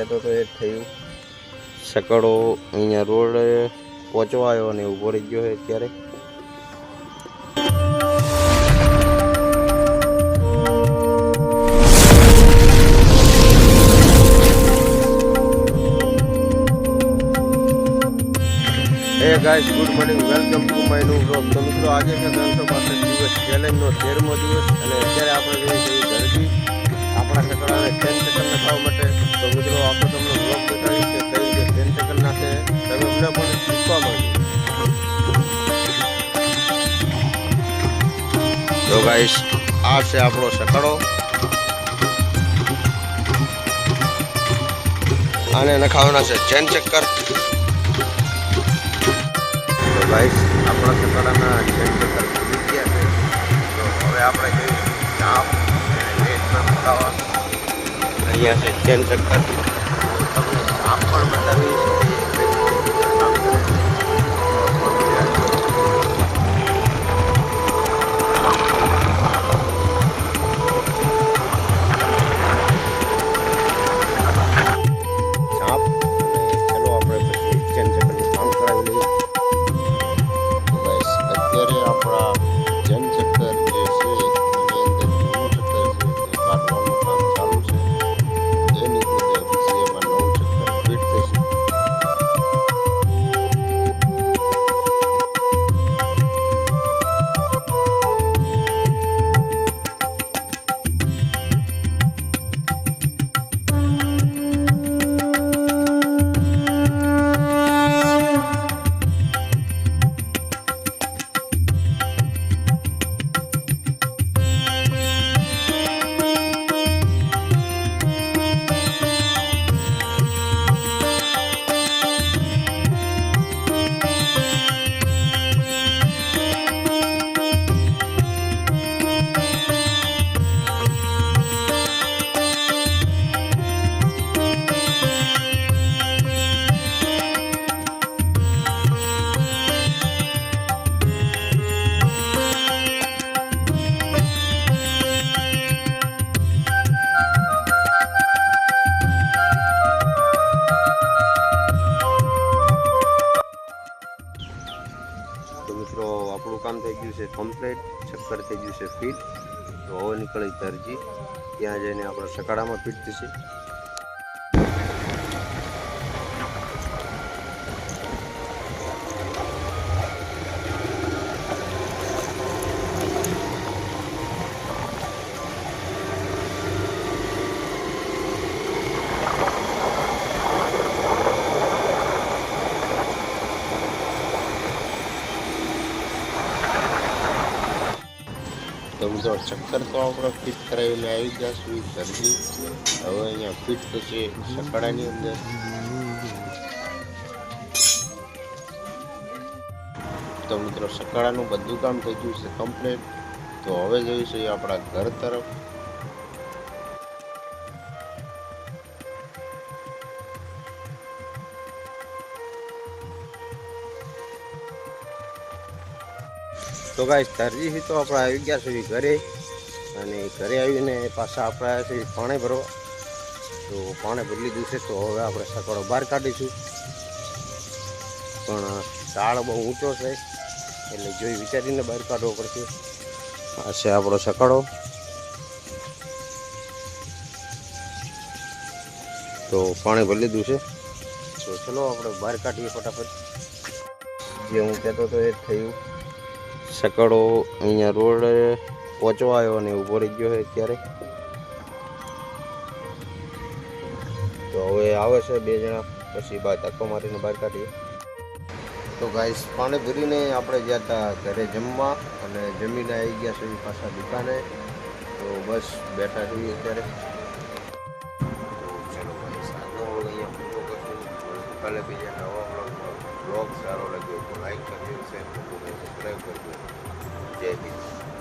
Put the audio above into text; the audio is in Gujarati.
કહેતો તો એ થયું. સકડો અહીંયા રોડ પહોંચવા આવ્યો અને ઊભો રહી ગયો છે અત્યારે. Hey guys, good morning. Welcome to my new vlog. તો મિત્રો આજે છે 365 દિવસ ચેલેન્જનો 13મો દિવસ અને અત્યારે આપણે જઈએ છીએ ઘરથી આપણા સકડાને 10 સેકન્ડ ખાવા માટે. તો મિત્રો આપણે તમને વ્લોગ બતાવીશ કે કઈ રીતે 10 સેકન્ડ નાખે તમે અમને પણ શીખવા માંગો. તો ગાઈસ આ છે આપણો સકડો. આને નખાવાના છે ચેન ચક્કર. ગાઈસ આપણા સકડાના ચેન ચક્કર ખુલી ગયા છે. તો હવે આપણે જઈશું ચાપ રેટમાં મુકાવા. અહીંયા છે ચેન ચક્કર. તમને ચાપ પણ બતાવીશ. મિત્રો આપણું કામ થઈ ગયું છે કમ્પ્લીટ. ચક્કર થઈ ગયું છે ફિટ. તો હવે નીકળી દરજી ત્યાં જઈને આપણે સકાળામાં ફિટ થશે. તો મિત્રો ચક્કર તો આપણે ફિટ કરાવીને આવી ગયા છું દરજી. હવે અહીંયા ફિટ થશે સકડાની અંદર. તો મિત્રો સકડાનું બધું કામ થઈ ગયું છે કમ્પ્લીટ. તો હવે જઈશું આપણા ઘર તરફ. તો ગાઈસ દરજીથી તો આપણે આવી ગયા છીએ ઘરે. અને ઘરે આવીને પાછા આપણે આવ્યા છીએ પાણી ભરવા. તો પાણી ભરી લીધું છે. તો હવે આપણે સકડો બહાર કાઢીશું. પણ ઝાડ બહુ ઊંચો છે એટલે જોઈ વિચારીને બહાર કાઢવો પડશે. આ છે આપણો સકડો. તો પાણી ભરી લીધું છે. તો ચલો આપણે બહાર કાઢીએ ફટાફટ. જે હું કહેતો તો એ જ થયું. સકડો અહીંયા રોડ પહોંચવા આવ્યો અને ઊભો રહી ગયો છે અત્યારે. તો હવે આવે છે બે જણા. પછી બહાર ધક્કો મારીને બહાર કાઢીએ. તો ગાઈસ પાણી ભરીને આપણે ગયા હતા ઘરે જમવા અને જમીને આવી ગયા છે પાછા દુકાને. તો બસ બેઠા છીએ અત્યારે. તો ચાલો ગાઈસ આજનો વ્લોગ અહીંયા પૂરો કરશું. કાલે બીજા નવા વ્લોગ સારો લાગ્યો તો લાઈક કરજો, શેર કરજો, સબસ્ક્રાઈબ કરજો. જય હિન્દ.